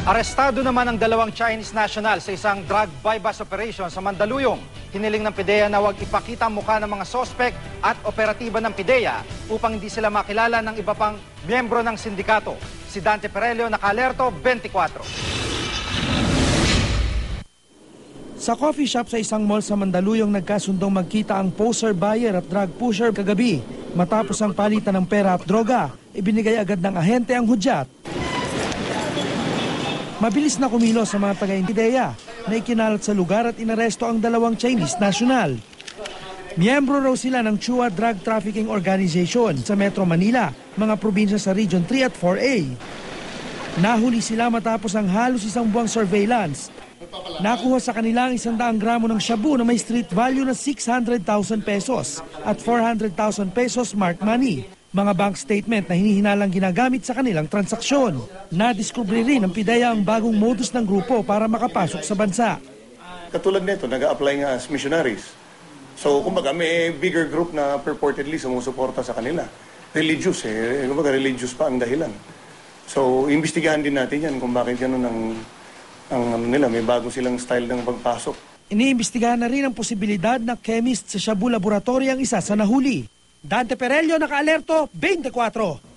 Arestado naman ang dalawang Chinese national sa isang drug buy-bust operation sa Mandaluyong. Hiniling ng PIDEA na huwag ipakita ang mukha ng mga sospek at operatiba ng PIDEA upang hindi sila makilala ng iba pang miyembro ng sindikato. Si Dante Perelio, Naka-Alerto, 24. Sa coffee shop sa isang mall sa Mandaluyong nagkasundong magkita ang poser buyer at drug pusher kagabi. Matapos ang palitan ng pera at droga, ibinigay agad ng ahente ang hudyat. Mabilis na kumilos sa mga taga-PIDEA na ikinalat sa lugar at inaresto ang dalawang Chinese national. Miyembro raw sila ng Chua Drug Trafficking Organization sa Metro Manila, mga probinsya sa Region 3 at 4A. Nahuli sila matapos ang halos isang buwang surveillance. Nakuha sa kanila ang 100 gramo ng shabu na may street value na 600,000 pesos at 400,000 pesos marked money. Mga bank statement na hinihinalang ginagamit sa kanilang transaksyon. Nadiskubre rin ng PIDEA ang bagong modus ng grupo para makapasok sa bansa. Katulad nito, nag-a-apply nga as missionaries. So, kumbaga, may bigger group na purportedly sumusuporta sa kanila. Religious kumbaga religious pa ang dahilan. So, imbestigahan din natin yan kung bakit gano'n ang nila, may bago silang style ng pagpasok. Iniimbestigahan na rin ang posibilidad na chemist sa shabu laboratory ang isa sa nahuli. Dante Perelio, Naka-Alerto, 24.